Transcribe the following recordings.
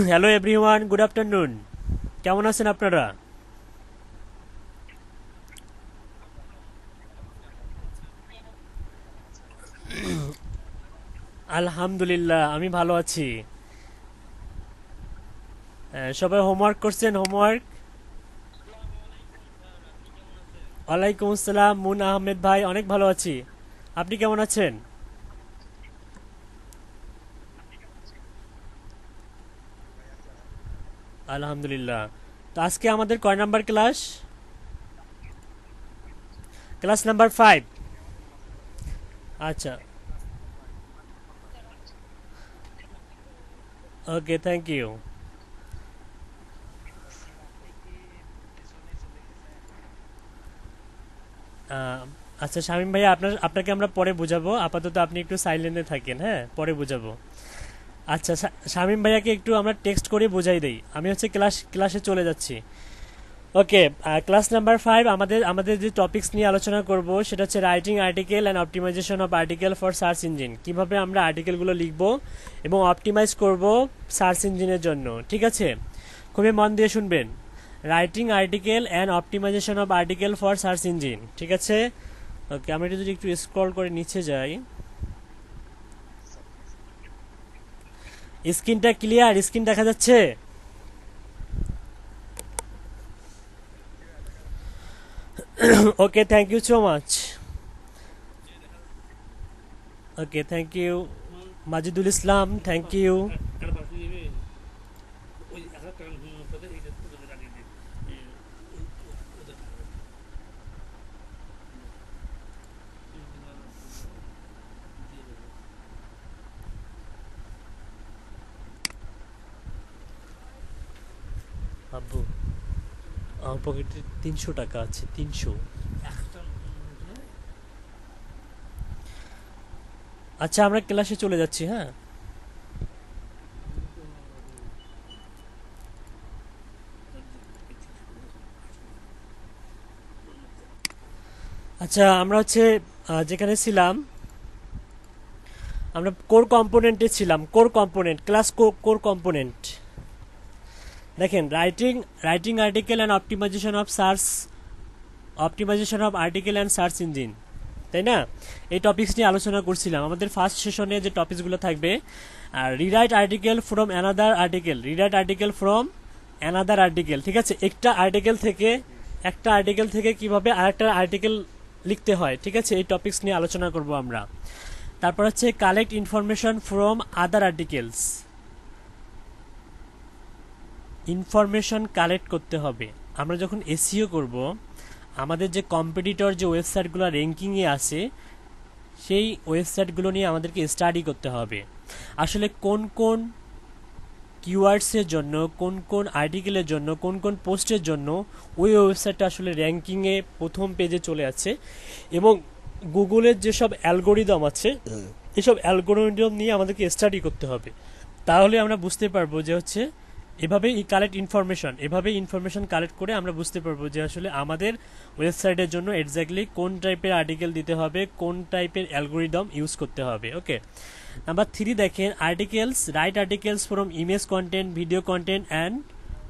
Hello everyone, good afternoon. কেমন আছেন আপনারা? আলহামদুলিল্লাহ, আমি ভালো আছি। সবাই হোমওয়ার্ক করছেন? হোমওয়ার্ক? ওয়ালাইকুম আসসালাম মুন আহমেদ ভাই, অনেক ভালো আছি। আপনি কেমন আছেন? আলহামদুলিল্লাহ। তো আজকে আমাদের কয় নাম্বার ক্লাস? Class number 5। আচ্ছা, ওকে, থ্যাংক ইউ। আচ্ছা শামীম ভাইয়া, আপনাকে আমরা পরে বুঝাবো, আপাতত আপনি একটু সাইলেন্টে থাকেন, হ্যাঁ, পরে বুঝাবো। আচ্ছা, শামীম ভাইয়াকে একটু আমরা টেক্সট করে বুঝাই দেই। আমি হচ্ছে ক্লাসে চলে যাচ্ছি। ওকে, ক্লাস নাম্বার 5, আমাদের আমাদের যে টপিকস নিয়ে আলোচনা করব সেটা হচ্ছে writing article and optimisation of article for search engine. কিভাবে আমরা আর্টিকেলগুলো লিখব এবং অপটিমাইজ করব সার্চ ইঞ্জিনের জন্য, ঠিক আছে? খুবই মন দিয়ে শুনবেন। Writing article and optimisation of article for search engine, ঠিক আছে? ওকে, আমরা যদি একটু স্ক্রল করে নিচে যাই। স্ক্রিনটা ক্লিয়ার? স্ক্রিন দেখা যাচ্ছে? Okay, thank you so much. Okay, thank you. Majidul Islam, thank you. আব্বু, আমার পকেটে 300 টাকা আছে, 300। আচ্ছা, আমরা ক্লাসে চলে যাচ্ছি, হ্যাঁ। আচ্ছা, আমরা হচ্ছে যেখানে ছিলাম, আমরা কোর কম্পোনেন্টে ছিলাম। Core component, class core component. দেখেন, writing writing article and optimisation of search, optimization of article and search engine, তাই না? এই টপিকস নিয়ে আলোচনা করছিলাম। আমাদের ফার্স্ট সেশনে যে টপিকসগুলো থাকবে, rewrite article from another article, rewrite article from another article, ঠিক আছে? একটা আর্টিকেল থেকে কিভাবে আরেকটা আর্টিকেল লিখতে হয়, ঠিক আছে? এই টপিকস নিয়ে আলোচনা করব আমরা। তারপর হচ্ছে collect information from other articles, information collect করতে হবে। আমরা যখন এসইও করব, আমাদের যে কম্পিটিটর যে ওয়েবসাইটগুলো র্যাঙ্কিংয়ে আছে, সেই ওয়েবসাইটগুলো নিয়ে আমাদেরকে স্টাডি করতে হবে। আসলে কোন কোন কিওয়ার্ডসের জন্য, কোন কোন আর্টিকেলের জন্য, কোন কোন পোস্টের জন্য ওই ওয়েবসাইটটা আসলে র্যাঙ্কিংয়ে প্রথম পেজে চলে আছে, এবং গুগলের যেসব অ্যালগোরিদম আছে, এসব অ্যালগোরিদম নিয়ে আমাদেরকে স্টাডি করতে হবে। তাহলে আমরা বুঝতে পারবো যে হচ্ছে এভাবে ইনফরমেশন কালেক্ট করে আমরা বুঝতে পারবো যে আসলে আমাদের ওয়েবসাইটের জন্য এক্স্যাক্টলি কোন টাইপের আর্টিকেল দিতে হবে, কোন টাইপের অ্যালগোরিদম ইউজ করতে হবে। ওকে, নাম্বার 3 দেখেন, articles, write articles from image content, video content and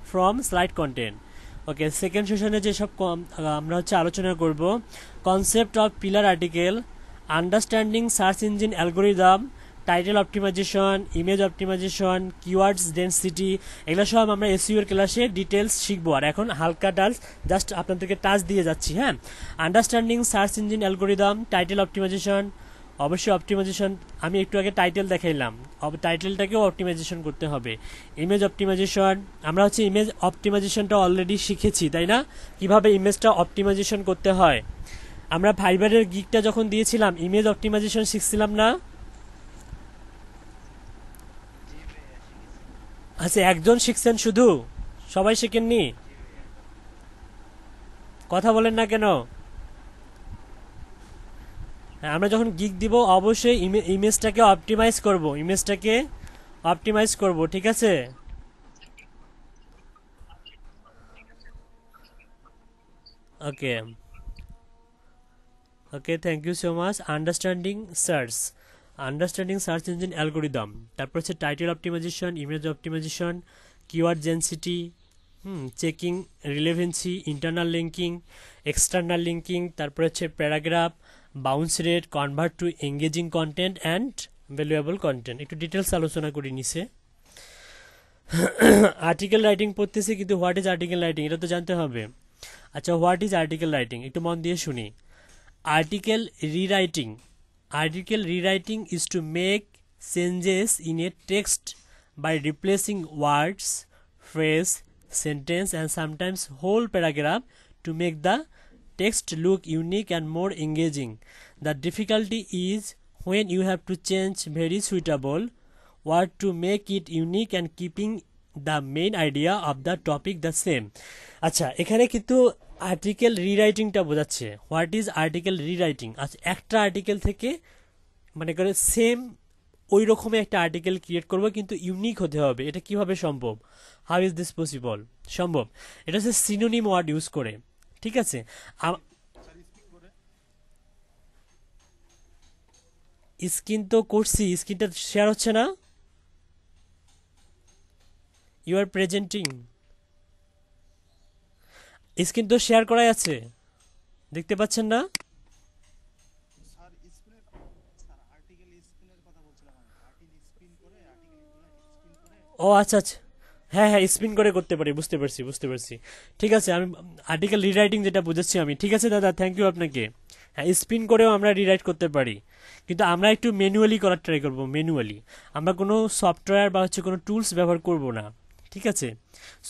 from slide content. Okay, second সেশনে যেসব আমরা হচ্ছে আলোচনা করব, concept of pillar article, understanding search engine algorithm, title optimisation, image optimisation, keywords density, এগুলো সব আমরা এসইও এর ক্লাসে ডিটেলস শিখবো। আর এখন হালকা জাস্ট আপনাদেরকে টাচ দিয়ে যাচ্ছি, হ্যাঁ। Understanding search engine algorithm, title optimisation, অবশ্যই অপটিমাইজেশন। আমি একটু আগে টাইটেল দেখাইলাম, টাইটেলটাকেও অপটিমাইজেশন করতে হবে। ইমেজ অপটিমাইজেশন, আমরা হচ্ছে ইমেজ অপটিমাইজেশনটা অলরেডি শিখেছি, তাই না? কিভাবে ইমেজটা অপটিমাইজেশন করতে হয়। আমরা ফাইবারের গিকটা যখন দিয়েছিলাম, ইমেজ অপটিমাইজেশন শিখছিলাম না? আচ্ছা, একজন শিখছেন শুধু, সবাই শিখেননি? কথা বলেন না কেন? হ্যাঁ, আমরা যখন গিক দিব অবশ্যই ইমেজটাকে অপটিমাইজ করব, ঠিক আছে? Okay, okay, thank you so much. Understanding search, understanding search engine algorithm, তারপর হচ্ছে title optimisation, image optimization, keyword density, checking relevancy, internal linking, external linking, তারপর হচ্ছে paragraph, bounce rate, convert to engaging content and valuable content. একটু details আলোচনা করে নিছে। Article writing পড়তেছি, কিন্তু হোয়াট ইজ আর্টিকেল রাইটিং এটা তো জানতে হবে। আচ্ছা, হোয়াট ইজ আর্টিকেল রাইটিং একটু মন দিয়ে শুনি। Article rewriting, article rewriting is to make changes in a text by replacing words, phrase, sentence and sometimes whole paragraph to make the text look unique and more engaging. The difficulty is when you have to change very suitable word to make it unique and keeping the main idea of the topic the same. আচ্ছা, এখানে কিন্তু article রিরাইটিংটা বোঝাচ্ছে। What is article rewriting? আচ্ছা, একটা article থেকে মানে করে same ওই রকমের একটা আর্টিকেল ক্রিয়েট করবো, কিন্তু ইউনিক হতে হবে। এটা কিভাবে সম্ভব? How is this possible? সম্ভব, এটা হচ্ছে সিনোনিম ওয়ার্ড ইউজ করে। ঠিক আছে, স্ক্রিন তো করছি, স্ক্রিনটা শেয়ার হচ্ছে না। ইউ আর প্রেজেন্টিং, স্ক্রিন তো শেয়ার করাই আছে, দেখতে পাচ্ছেন না? ও আচ্ছা আচ্ছা, হ্যাঁ হ্যাঁ, স্পিন করে করতে পারি, বুঝতে পারছি বুঝতে পারছি। ঠিক আছে, আমি আর্টিকেল রিরাইটিং যেটা বুঝেছি আমি। ঠিক আছে দাদা, থ্যাংক ইউ আপনাকে। হ্যাঁ, স্পিন করেও আমরা রিরাইট করতে পারি, কিন্তু আমরা একটু ম্যানুয়ালি করার ট্রাই করবো। ম্যানুয়ালি আমরা কোনো সফটওয়্যার বা হচ্ছে কোনো টুলস ব্যবহার করব না। ঠিক আছে,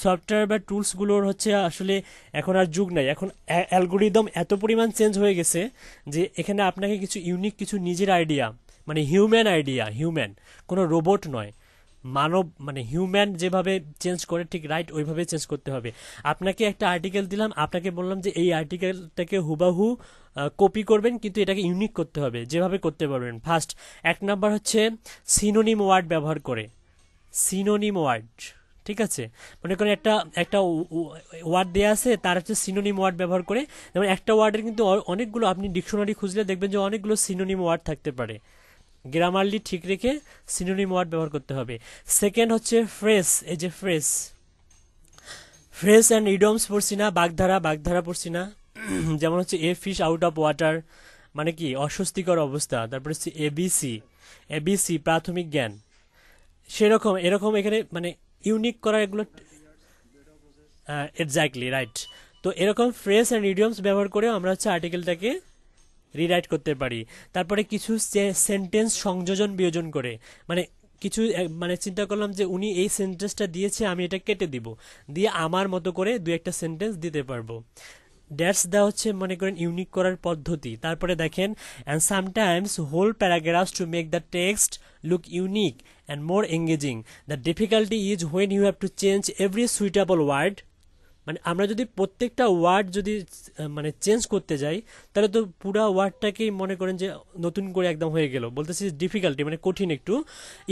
সফটওয়্যার বা টুলসগুলোর হচ্ছে আসলে এখন আর যুগ নাই। এখন অ্যালগোরিদম এত পরিমাণ চেঞ্জ হয়ে গেছে যে এখানে আপনাকে কিছু ইউনিক, কিছু নিজের আইডিয়া, মানে হিউম্যান আইডিয়া, হিউম্যান, কোনো রোবট নয়, মানব মানে হিউম্যান যেভাবে চেঞ্জ করে ঠিক রাইট ওইভাবে চেঞ্জ করতে হবে। আপনাকে একটা আর্টিকেল দিলাম, আপনাকে বললাম যে এই আর্টিকেলটাকে হুবাহু কপি করবেন, কিন্তু এটাকে ইউনিক করতে হবে। যেভাবে করতে পারবেন, ফার্স্ট এক নাম্বার হচ্ছে সিনোনিম ওয়ার্ড ব্যবহার করে। সিনোনিম ওয়ার্ড, ঠিক আছে, মনে করেন একটা একটা ওয়ার্ড দেওয়া আছে, তার হচ্ছে সিনোনিম ওয়ার্ড ব্যবহার করে। যেমন একটা ওয়ার্ডের কিন্তু অনেকগুলো, আপনি ডিকশনারি খুঁজলে দেখবেন যে অনেকগুলো সিনোনিম ওয়ার্ড থাকতে পারে। গ্রামারলি ঠিক রেখে সিনোনিম ওয়ার্ড ব্যবহার করতে হবে। সেকেন্ড হচ্ছে ফ্রেজ, এই যে ফ্রেজ, ফ্রেজ অ্যান্ড ইডমস পড়ছি না, বাগধারা, বাগধারা পড়ছি না। যেমন হচ্ছে a fish out of water, মানে কি অস্বস্তিকর অবস্থা। তারপরে হচ্ছে এবিসি, এবিসি প্রাথমিক জ্ঞান, সেরকম এরকম এখানে মানে ইউনিক করা এগুলো। Exactly right. তো এরকম ফ্রেজ অ্যান্ড ইডিয়মস ব্যবহার করে আমরা হচ্ছে আর্টিকেলটাকে রিরাইট করতে পারি। তারপরে কিছু সেন্টেন্স সংযোজন বিয়োজন করে, মানে কিছু মানে চিন্তা করলাম যে উনি এই সেন্টেন্সটা দিয়েছে, আমি এটা কেটে দিব, দিয়ে আমার মতো করে দু একটা সেন্টেন্স দিতে পারবো। দ্যাটস দ্য হচ্ছে মনে করেন ইউনিক করার পদ্ধতি। তারপরে দেখেন, and sometimes whole paragraphs to make the text look unique and more engaging. The difficulty is when you have to change every suitable word. মানে আমরা যদি প্রত্যেকটা ওয়ার্ড যদি মানে চেঞ্জ করতে যাই, তাহলে তো পুরো ওয়ার্ডটাকেই মনে করেন যে নতুন করে একদম হয়ে গেল। বলতেছি ডিফিকাল্টি মানে কঠিন একটু।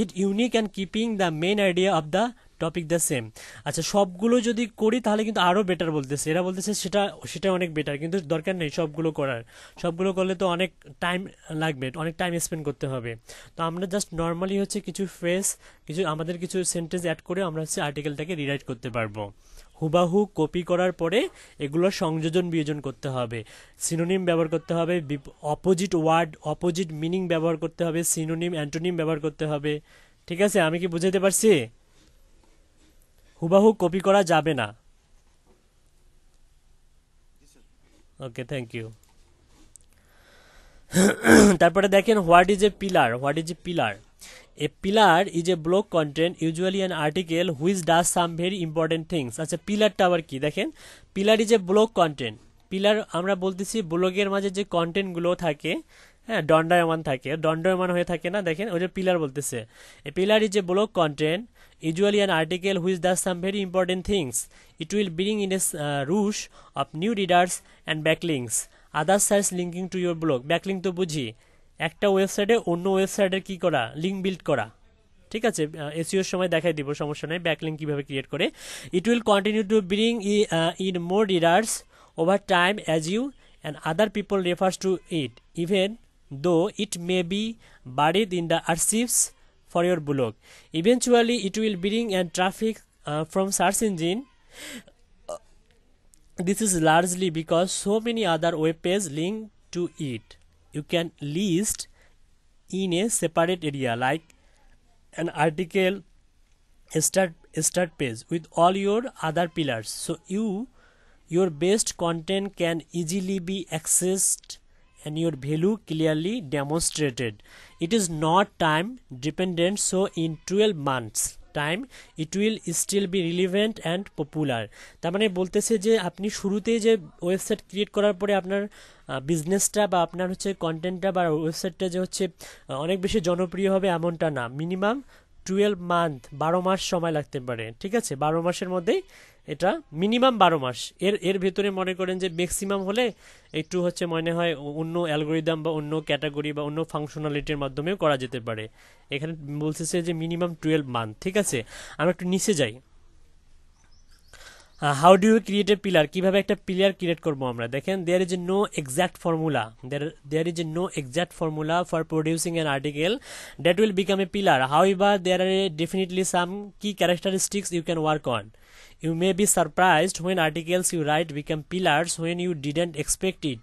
It unique and keeping the main idea of the topic the same. আচ্ছা, সবগুলো যদি করি তাহলে কিন্তু আরও বেটার বলতেছে, এরা বলতেছে সেটা সেটা অনেক বেটার, কিন্তু দরকার নেই সবগুলো করার। সবগুলো করলে তো অনেক টাইম লাগবে, অনেক টাইম স্পেন্ড করতে হবে। তো আমরা জাস্ট নর্মালি হচ্ছে কিছু ফ্রেজ, কিছু আমাদের কিছু সেন্টেন্স অ্যাড করে আমরা হচ্ছে আর্টিকেলটাকে রিরাইট করতে পারবো। হুবাহু কপি করার পরে এগুলো সংযোজন বিয়োজন করতে হবে, সিনোনিম ব্যবহার করতে হবে, অপোজিট ওয়ার্ড, অপোজিট মিনিং ব্যবহার করতে হবে, সিনোনিম অ্যান্টোনিম ব্যবহার করতে হবে। ঠিক আছে, আমি কি বুঝাতে পারছি? হুবাহু কপি করা যাবে না। ওকে, থ্যাংক ইউ। তারপরে দেখেন, what is a pillar? What is a pillar? A pillar is a block content, usually an article which does some very important things. আচ্ছা, পিলারটা আবার কি? দেখেন, pillar is a block content. Pillar আমরা বলতেছি ব্লগের মাঝে যে কন্টেন্টগুলো থাকে, হ্যাঁ, দণ্ডায়মান থাকে, দণ্ডায়মান হয়ে থাকে না, দেখেন ওই যে পিলার বলতেছে। A pillar is a block content, usually an article which does some very important things. It will bring in a rush of new readers and backlinks. Other sites linking to your blog. Backlink তো বুঝি, একটা ওয়েবসাইটে অন্য ওয়েবসাইটের কি করা, link build করা। ঠিক আছে, এসইওর সময় দেখাই দিব, সমস্যা নেই, ব্যাকলিঙ্ক কিভাবে ক্রিয়েট করে। It will continue to bring in more readers over time as you and other people refers to it, even though it may be buried in the archives for your blog. Eventually, it will bring and traffic from search engine. This is largely because so many other web pages link to it. You can list in a separate area like an article start page with all your other pillars, so your best content can easily be accessed and your value clearly demonstrated. It is not time dependent, so in 12 months time it will still be relevant and popular. তার মানে বলতেছে যে আপনি শুরুতেই যে website create করার পরে আপনার বিজনেসটা বা আপনার হচ্ছে কন্টেন্টটা বা ওয়েবসাইটটা যে হচ্ছে অনেক বেশি জনপ্রিয় হবে এমনটা না। মিনিমাম 12 মান্থ 12 মাস সময় লাগতে পারে, ঠিক আছে? 12 মাসের মধ্যেই এটা মিনিমাম 12 মাস। এর ভেতরে মনে করেন যে ম্যাক্সিমাম হলে একটু হচ্ছে মনে হয় অন্য অ্যালগোরিদম বা অন্য ক্যাটাগরি বা অন্য ফাংশনালিটির মাধ্যমেও করা যেতে পারে। এখানে বলতেছে যে মিনিমাম 12 মান্থ, ঠিক আছে? আমরা একটু নিচে যাই। How do you create a pillar, কিভাবে একটা পিলার ক্রিয়েট করবো আমরা? দেখেন, there is a no exact formula, there is a no exact formula for producing an article that will become a pillar. However there are definitely some key characteristics you can work on. You may be surprised when articles you write become pillars when you didn't expect it,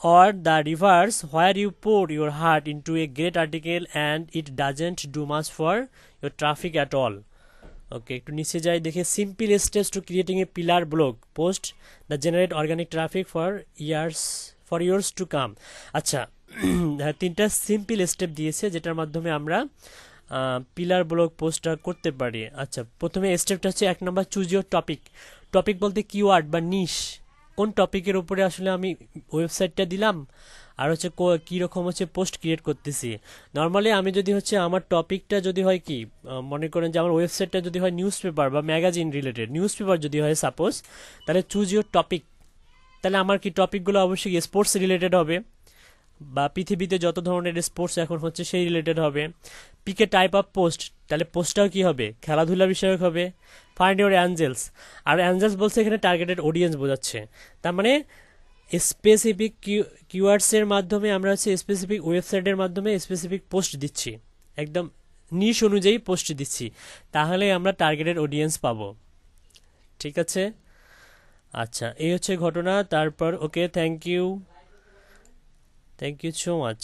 or the reverse, where you pour your heart into a great article and it doesn't do much for your traffic at all. Okay, একটু নিচে যাই, দেখে simple steps to creating a pillar blog post the generate organic traffic for years to come. আচ্ছা, তিনটা simple step দিয়েছে যেটার মাধ্যমে আমরা পিলার ব্লগ পোস্টটা করতে পারি। আচ্ছা, প্রথমে স্টেপটা হচ্ছে 1 নম্বর, চুজ ইউর টপিক। টপিক বলতে কিওয়ার্ড বা নিশ, কোন টপিকের উপরে আসলে আমি ওয়েবসাইটটা দিলাম আর হচ্ছে কীরকম হচ্ছে পোস্ট ক্রিয়েট করতেছি। নর্মালি আমি যদি হচ্ছে আমার টপিকটা যদি হয় কি, মনে করেন যে আমার ওয়েবসাইটটা যদি হয় নিউজ পেপার বা ম্যাগাজিন রিলেটেড, নিউজ পেপার যদি হয় সাপোজ, তাহলে চুজ ইউর টপিক। তাহলে আমার কি টপিকগুলো অবশ্যই স্পোর্টস রিলেটেড হবে বা পৃথিবীতে যত ধরনের স্পোর্টস এখন হচ্ছে সেই রিলেটেড হবে। Pick a type of post, তাহলে পোস্টটাও কি হবে, খেলাধুলা বিষয়ক হবে। ফাইন্ড ইউর অ্যাঞ্জেলস, আর অ্যাঞ্জেলস বলছে এখানে টার্গেটেড অডিয়েন্স বোঝাচ্ছে। তার মানে স্পেসিফিক কিওয়ার্ডসের মাধ্যমে আমরা হচ্ছে স্পেসিফিক ওয়েবসাইটের মাধ্যমে স্পেসিফিক পোস্ট দিচ্ছি, একদম নিশ অনুযায়ী পোস্ট দিচ্ছি, তাহলে আমরা টার্গেটেড অডিয়েন্স পাবো, ঠিক আছে? আচ্ছা, এই হচ্ছে ঘটনা। তারপর ওকে, থ্যাংক ইউ সো মাচ।